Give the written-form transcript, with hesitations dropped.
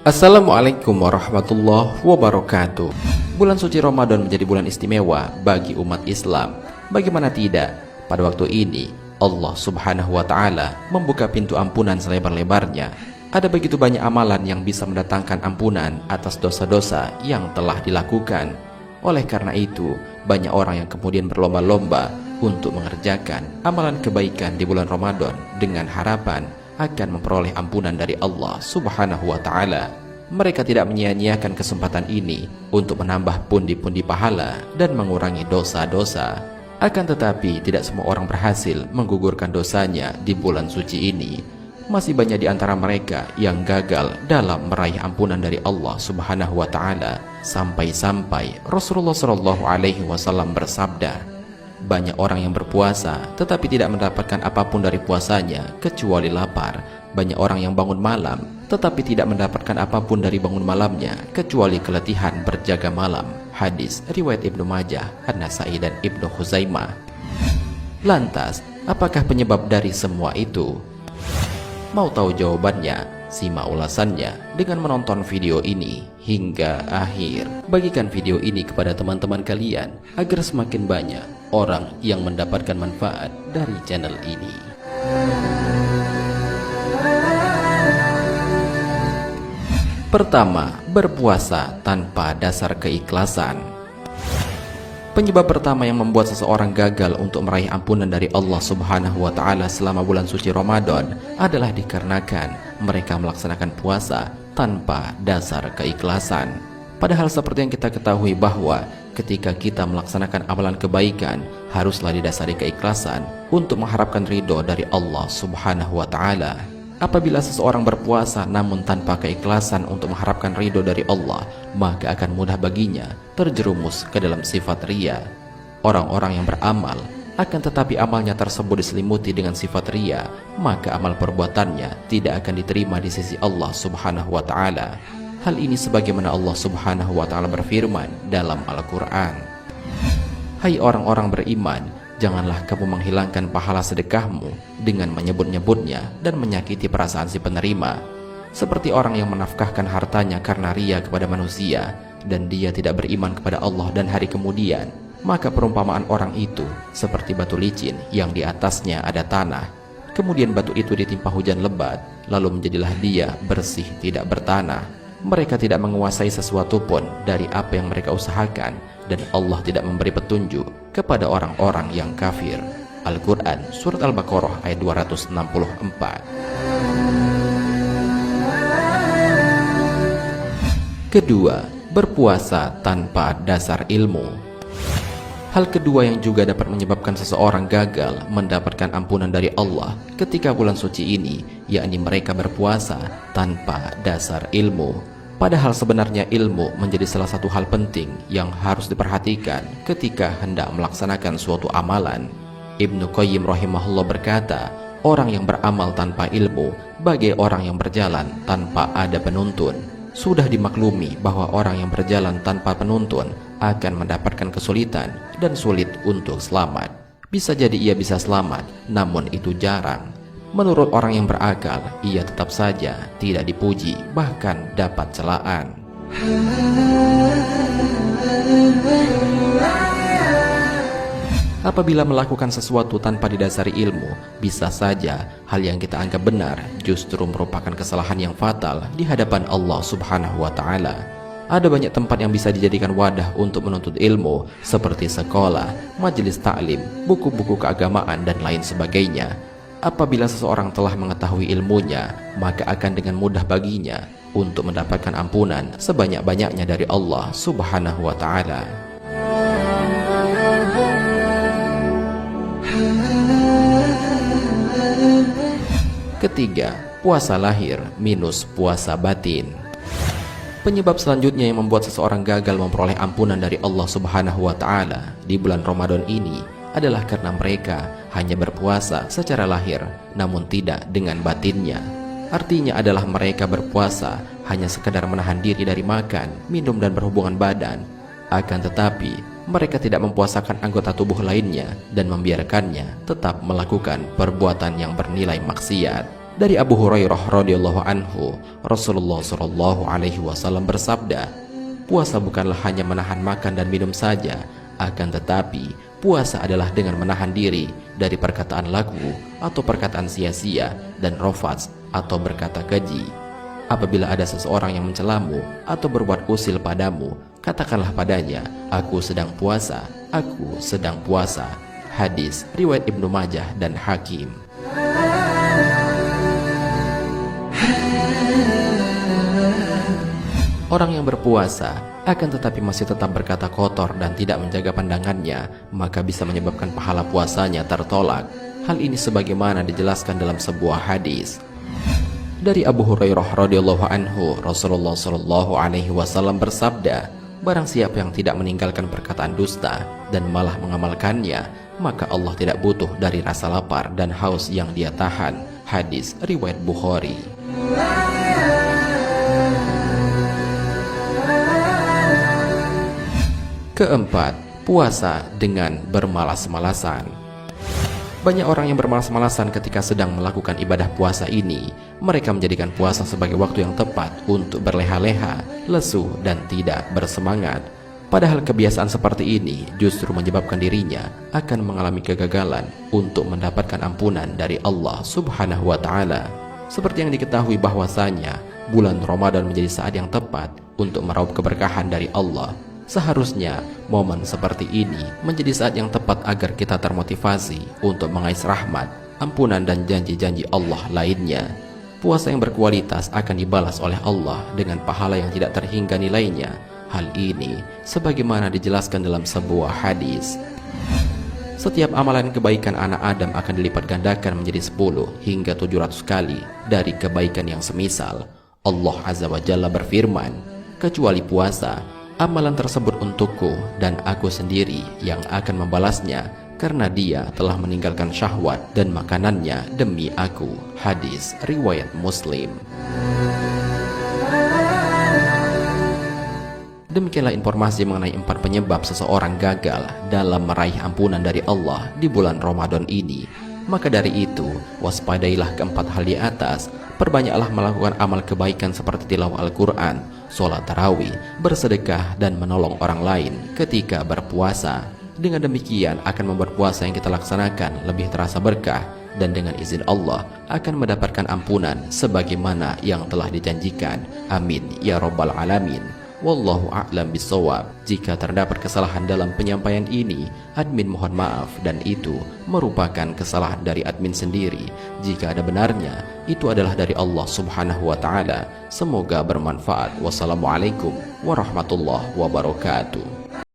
Assalamualaikum warahmatullahi wabarakatuh. Bulan suci Ramadan menjadi bulan istimewa bagi umat Islam. Bagaimana tidak, pada waktu ini Allah subhanahu wa ta'ala membuka pintu ampunan selebar-lebarnya. Ada begitu banyak amalan yang bisa mendatangkan ampunan atas dosa-dosa yang telah dilakukan. Oleh karena itu, banyak orang yang kemudian berlomba-lomba untuk mengerjakan amalan kebaikan di bulan Ramadan dengan harapan akan memperoleh ampunan dari Allah subhanahu wa ta'ala. Mereka tidak menyia-nyiakan kesempatan ini untuk menambah pundi-pundi pahala dan mengurangi dosa-dosa. Akan tetapi tidak semua orang berhasil menggugurkan dosanya di bulan suci ini. Masih banyak di antara mereka yang gagal dalam meraih ampunan dari Allah subhanahu wa ta'ala. Sampai-sampai Rasulullah SAW bersabda, banyak orang yang berpuasa tetapi tidak mendapatkan apapun dari puasanya kecuali lapar. Banyak orang yang bangun malam tetapi tidak mendapatkan apapun dari bangun malamnya kecuali keletihan berjaga malam. Hadis riwayat Ibnu Majah, An-Nasai dan Ibnu Khuzaimah. Lantas, apakah penyebab dari semua itu? Mau tahu jawabannya? Simak ulasannya dengan menonton video ini hingga akhir. Bagikan video ini kepada teman-teman kalian agar semakin banyak orang yang mendapatkan manfaat dari channel ini. Pertama, berpuasa tanpa dasar keikhlasan. Penyebab pertama yang membuat seseorang gagal untuk meraih ampunan dari Allah subhanahu wa ta'ala selama bulan suci Ramadan adalah dikarenakan mereka melaksanakan puasa tanpa dasar keikhlasan. Padahal seperti yang kita ketahui bahwa ketika kita melaksanakan amalan kebaikan haruslah didasari keikhlasan untuk mengharapkan ridho dari Allah subhanahu wa ta'ala. Apabila seseorang berpuasa namun tanpa keikhlasan untuk mengharapkan ridho dari Allah, maka akan mudah baginya terjerumus ke dalam sifat riya. Orang-orang yang beramal akan tetapi amalnya tersebut diselimuti dengan sifat riya, maka amal perbuatannya tidak akan diterima di sisi Allah subhanahu wa ta'ala. Hal ini sebagaimana Allah subhanahu wa ta'ala berfirman dalam Al-Quran, hai orang-orang beriman, janganlah kamu menghilangkan pahala sedekahmu dengan menyebut-nyebutnya dan menyakiti perasaan si penerima, seperti orang yang menafkahkan hartanya karena riya kepada manusia dan dia tidak beriman kepada Allah dan hari kemudian. Maka perumpamaan orang itu seperti batu licin yang di atasnya ada tanah, kemudian batu itu ditimpa hujan lebat, lalu menjadilah dia bersih tidak bertanah. Mereka tidak menguasai sesuatu pun dari apa yang mereka usahakan, dan Allah tidak memberi petunjuk kepada orang-orang yang kafir. Al-Quran Surat Al-Baqarah ayat 264. Kedua, berpuasa tanpa dasar ilmu. Hal kedua yang juga dapat menyebabkan seseorang gagal mendapatkan ampunan dari Allah ketika bulan suci ini, yakni mereka berpuasa tanpa dasar ilmu. Padahal sebenarnya ilmu menjadi salah satu hal penting yang harus diperhatikan ketika hendak melaksanakan suatu amalan. Ibnu Qayyim rahimahullah berkata, orang yang beramal tanpa ilmu bagai orang yang berjalan tanpa ada penuntun. Sudah dimaklumi bahwa orang yang berjalan tanpa penuntun akan mendapatkan kesulitan dan sulit untuk selamat. Bisa jadi ia bisa selamat, namun itu jarang. Menurut orang yang berakal, ia tetap saja tidak dipuji, bahkan dapat celaan. Apabila melakukan sesuatu tanpa didasari ilmu, bisa saja hal yang kita anggap benar justru merupakan kesalahan yang fatal di hadapan Allah subhanahu wa ta'ala. Ada banyak tempat yang bisa dijadikan wadah untuk menuntut ilmu, seperti sekolah, majelis taklim, buku-buku keagamaan, dan lain sebagainya. Apabila seseorang telah mengetahui ilmunya, maka akan dengan mudah baginya untuk mendapatkan ampunan sebanyak-banyaknya dari Allah subhanahu wa ta'ala. Ketiga, puasa lahir minus puasa batin. Penyebab selanjutnya yang membuat seseorang gagal memperoleh ampunan dari Allah subhanahu wa ta'ala di bulan Ramadan ini adalah karena mereka hanya berpuasa secara lahir namun tidak dengan batinnya. Artinya adalah mereka berpuasa hanya sekadar menahan diri dari makan, minum dan berhubungan badan. Akan tetapi mereka tidak mempuasakan anggota tubuh lainnya dan membiarkannya tetap melakukan perbuatan yang bernilai maksiat. Dari Abu Hurairah radhiyallahu anhu, Rasulullah shallallahu alaihi wasallam bersabda, puasa bukanlah hanya menahan makan dan minum saja, akan tetapi puasa adalah dengan menahan diri dari perkataan lagu atau perkataan sia-sia dan rafats atau berkata keji. Apabila ada seseorang yang mencelamu atau berbuat usil padamu, katakanlah padanya, aku sedang puasa, aku sedang puasa. Hadis riwayat Ibnu Majah dan Hakim. Orang yang berpuasa akan tetapi masih tetap berkata kotor dan tidak menjaga pandangannya, maka bisa menyebabkan pahala puasanya tertolak. Hal ini sebagaimana dijelaskan dalam sebuah hadis. Dari Abu Hurairah radhiyallahu anhu, Rasulullah shallallahu alaihi wasallam bersabda, barang siapa yang tidak meninggalkan perkataan dusta dan malah mengamalkannya, maka Allah tidak butuh dari rasa lapar dan haus yang dia tahan. Hadis riwayat Bukhari. Keempat, puasa dengan bermalas-malasan. Banyak orang yang bermalas-malasan ketika sedang melakukan ibadah puasa ini. Mereka menjadikan puasa sebagai waktu yang tepat untuk berleha-leha, lesu, dan tidak bersemangat. Padahal kebiasaan seperti ini justru menyebabkan dirinya akan mengalami kegagalan untuk mendapatkan ampunan dari Allah Subhanahu wa Ta'ala. Seperti yang diketahui bahwasanya bulan Ramadan menjadi saat yang tepat untuk meraup keberkahan dari Allah. Seharusnya momen seperti ini menjadi saat yang tepat agar kita termotivasi untuk mengais rahmat, ampunan dan janji-janji Allah lainnya. Puasa yang berkualitas akan dibalas oleh Allah dengan pahala yang tidak terhingga nilainya. Hal ini sebagaimana dijelaskan dalam sebuah hadis. Setiap amalan kebaikan anak Adam akan dilipat gandakan menjadi 10 hingga 700 kali dari kebaikan yang semisal. Allah Azza wa Jalla berfirman, kecuali puasa, amalan tersebut untukku dan aku sendiri yang akan membalasnya, karena dia telah meninggalkan syahwat dan makanannya demi aku. Hadis riwayat Muslim. Demikianlah informasi mengenai 4 penyebab seseorang gagal dalam meraih ampunan dari Allah di bulan Ramadan ini. Maka dari itu, waspadailah keempat hal di atas. Perbanyaklah melakukan amal kebaikan seperti tilawah Al-Quran, sholat tarawih, bersedekah, dan menolong orang lain ketika berpuasa. Dengan demikian akan membuat puasa yang kita laksanakan lebih terasa berkah, dan dengan izin Allah akan mendapatkan ampunan sebagaimana yang telah dijanjikan. Amin ya rabbal alamin. Wallahu a'lam bishawab. Jika terdapat kesalahan dalam penyampaian ini, admin mohon maaf, dan itu merupakan kesalahan dari admin sendiri. Jika ada benarnya, itu adalah dari Allah Subhanahu wa Ta'ala. Semoga bermanfaat. Wassalamualaikum warahmatullahi wabarakatuh.